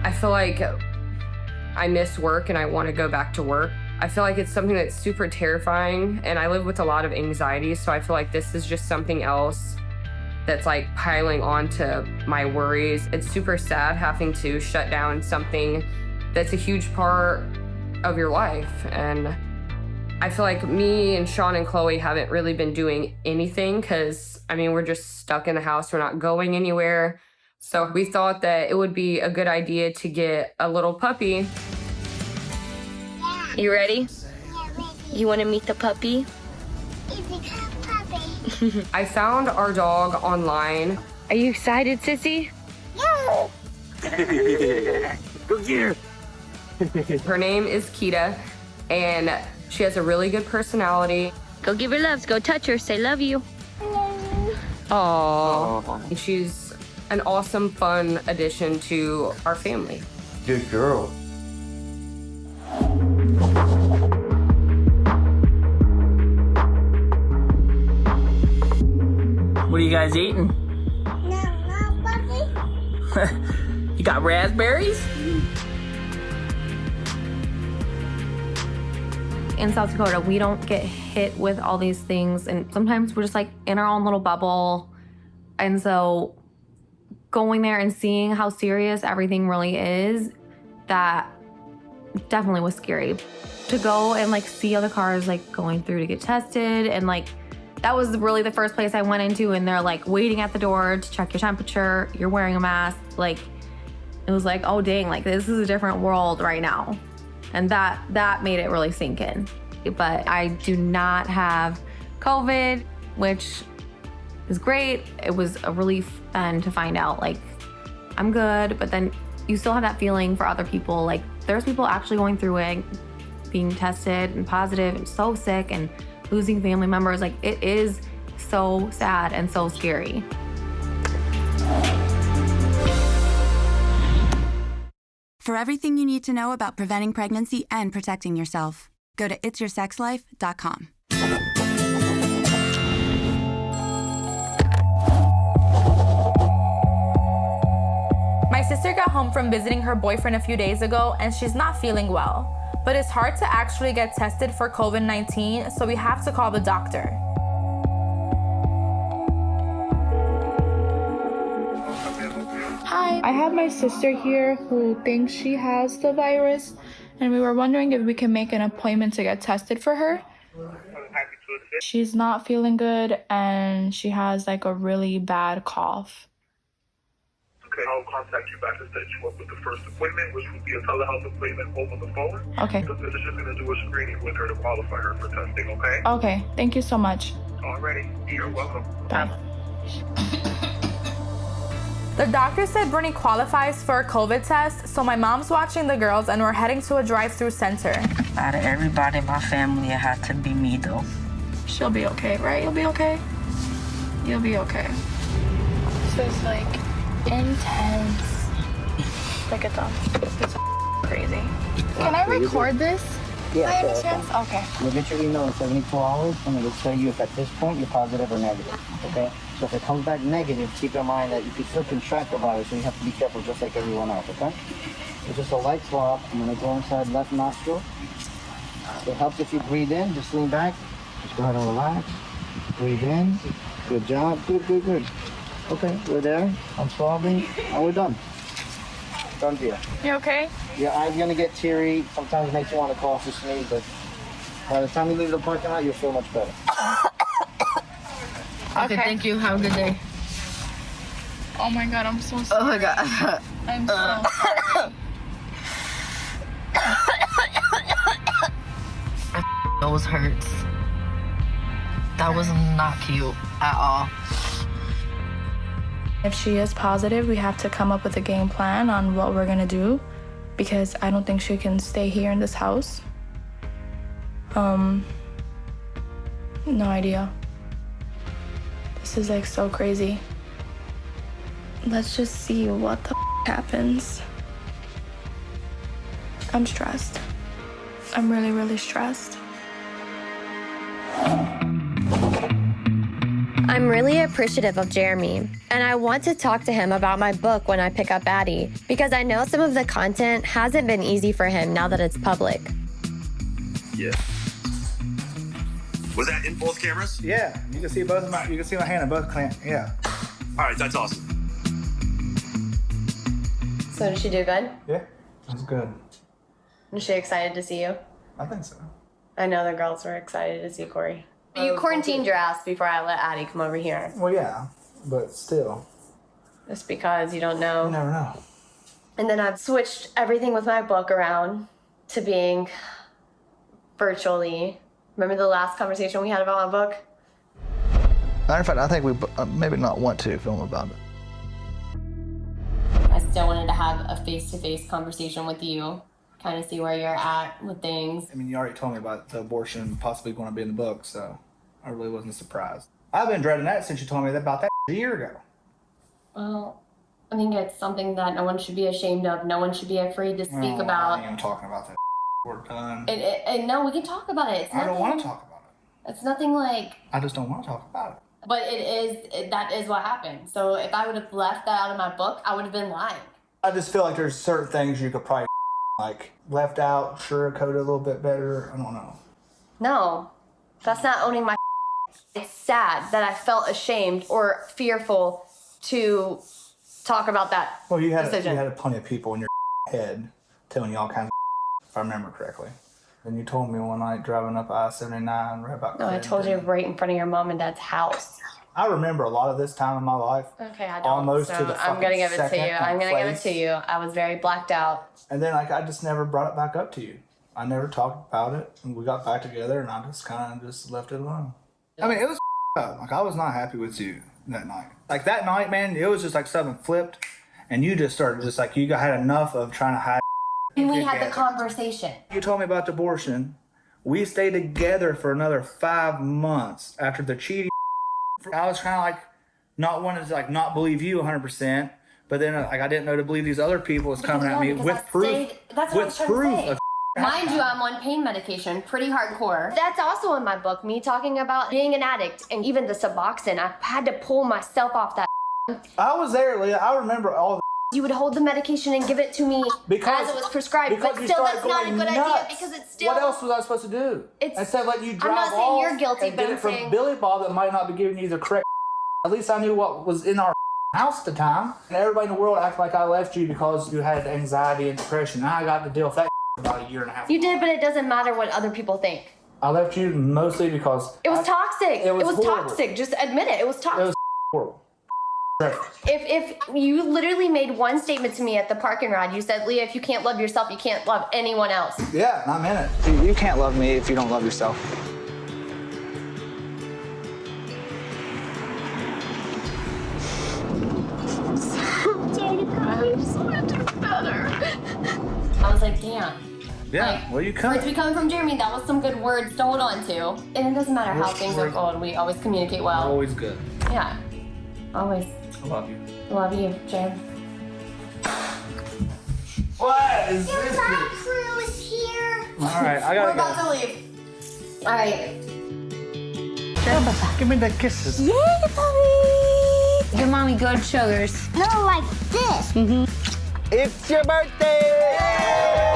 I feel like I miss work and I want to go back to work. I feel like it's something that's super terrifying, and I live with a lot of anxiety, so I feel like this is just something else that's like piling onto my worries. It's super sad having to shut down something that's a huge part of your life. And I feel like me and Sean and Chloe haven't really been doing anything because, I mean, we're just stuck in the house. We're not going anywhere. So we thought that it would be a good idea to get a little puppy. You ready? Yeah, ready. You want to meet the puppy? It's a puppy. I found our dog online. Are you excited, sissy? No. Go get her. Her name is Kita, and she has a really good personality. Go give her loves. Go touch her. Say love you. Hello. Aww. She's an awesome, fun addition to our family. Good girl. What are you guys eating? No, puppy. You got raspberries? In South Dakota, we don't get hit with all these things, and sometimes we're just like in our own little bubble. And so going there and seeing how serious everything really is, that definitely was scary. To go and like see other cars like going through to get tested, and like that was really the first place I went into, and they're like waiting at the door to check your temperature, you're wearing a mask. Like it was like, oh dang, like this is a different world right now. And that made it really sink in. But I do not have COVID, which is great. It was a relief then to find out like I'm good, but then you still have that feeling for other people. Like there's people actually going through it, being tested and positive and so sick and losing family members. Like it is so sad and so scary. For everything you need to know about preventing pregnancy and protecting yourself, go to itsyoursexlife.com. My sister got home from visiting her boyfriend a few days ago, and she's not feeling well. But it's hard to actually get tested for COVID-19, so we have to call the doctor. Hi, I have my sister here who thinks she has the virus, and we were wondering if we can make an appointment to get tested for her. She's not feeling good, and she has like a really bad cough. Okay, I'll contact you back to set you up with the first appointment, which will be a telehealth appointment over the phone. Okay. The physician's going to do a screening with her to qualify her for testing, okay? Okay, thank you so much. Alrighty, you're welcome. Bye. The doctor said Brittany qualifies for a COVID test, so my mom's watching the girls and we're heading to a drive-through center. Out of everybody in my family, it had to be me though. She'll be okay, right? You'll be okay? You'll be okay. This is like intense. Look at them. It's crazy. Can I record this? Yeah, by any sure, chance? Okay. You'll get your email in 74 hours, and it'll tell you if at this point you're positive or negative, okay? So if it comes back negative, keep in mind that you can still contract the virus, so you have to be careful just like everyone else, okay? It's just a light swab. I'm gonna go inside left nostril. It helps if you breathe in, just lean back. Just go ahead and relax. Breathe in. Good job. Good, good, good. Okay, we're there. I'm swabbing, and we're done. Done deal. You okay? Your eye's gonna get teary. Sometimes it makes you want to cough or sneeze, but by the time you leave the parking lot, you'll feel much better. Okay, thank you. Have a good day. Oh my god, I'm so sorry. Oh my god. I'm so sorry. Nose hurts. That was not cute at all. If she is positive, we have to come up with a game plan on what we're gonna do, because I don't think she can stay here in this house. No idea. This is like so crazy. Let's just see what the happens. I'm stressed. I'm really, really stressed. I'm really appreciative of Jeremy, and I want to talk to him about my book when I pick up Addie, because I know some of the content hasn't been easy for him now that it's public. Yeah. Was that in both cameras? Yeah, you can see both of my. You can see my hand in both clamps. Yeah. All right, that's awesome. So did she do good? Yeah, that's good. Was she excited to see you? I think so. I know the girls were excited to see Corey. You quarantined your ass before I let Addie come over here. Well, yeah, but still. Just because you don't know. You never know. And then I've switched everything with my book around to being virtually. Remember the last conversation we had about my book? Matter of fact, I think we maybe not want to film about it. I still wanted to have a face-to-face conversation with you, kind of see where you're at with things. I mean, you already told me about the abortion possibly going to be in the book, so I really wasn't surprised. I've been dreading that since you told me about that a year ago. Well, I think it's something that no one should be ashamed of. No one should be afraid to speak about. I ain't even talking about that. We're done. And no, we can talk about it. It's I don't want to talk about it. It's nothing like... I just don't want to talk about it. But that is what happened. So if I would have left that out of my book, I would have been lying. I just feel like there's certain things you could probably like left out, sugarcoat a little bit better. I don't know. No, that's not owning my. It's sad that I felt ashamed or fearful to talk about that decision. You had plenty of people in your head telling you all kinds of if I remember correctly. And you told me one night driving up I-79 right about. No, I told you right in front of your mom and dad's house. I remember a lot of this time in my life. Okay, I don't. Almost so to the I'm gonna give it to you. I'm gonna give it place. to you. I was very blacked out. And then like I just never brought it back up to you. I never talked about it, and we got back together, and I just kind of just left it alone. I mean, it was up. Like I was not happy with you that night. Like that night, man, it was just like something flipped, and you just started just like you had enough of trying to hide. And we had the conversation. You told me about the abortion. We stayed together for another 5 months after the cheating. I was kind of like not wanting to like not believe you 100%, but then like I didn't know to believe these other people was coming at me with proof. That's what with proof of. Mind you, I'm on pain medication, pretty hardcore. That's also in my book, me talking about being an addict and even the Suboxone. I had to pull myself off that. I was there, Leah. I remember all the. You would hold the medication and give it to me as it was prescribed, but still that's not a good idea because it's still... What else was I supposed to do? Instead of letting you drive I'm not saying you're guilty, and but get I'm it from saying... Billy Bob that might not be giving you the correct. At least I knew what was in our house at the time. And everybody in the world acted like I left you because you had anxiety and depression. I got to deal with that for about a year and a half. You did, but it doesn't matter what other people think. I left you mostly because... It was toxic. It was horrible. toxic. Just admit it. It was toxic. It was horrible. If you literally made one statement to me at the parking ride, you said, Leah, if you can't love yourself, you can't love anyone else. Yeah, and I'm in it. You can't love me if you don't love yourself. I just want to do better. I was like, damn. Yeah, well, you come. Words be coming from Jeremy, that was some good words to hold on to. And it doesn't matter how things are going, we always communicate well. Always good. Yeah, always. I love you. I love you, Jade. What is Your this? lab crew is here. All right, I gotta We're about to leave. All right. Give me the kisses. Yay, puppy. Give mommy good sugars. No, like this. It's your birthday!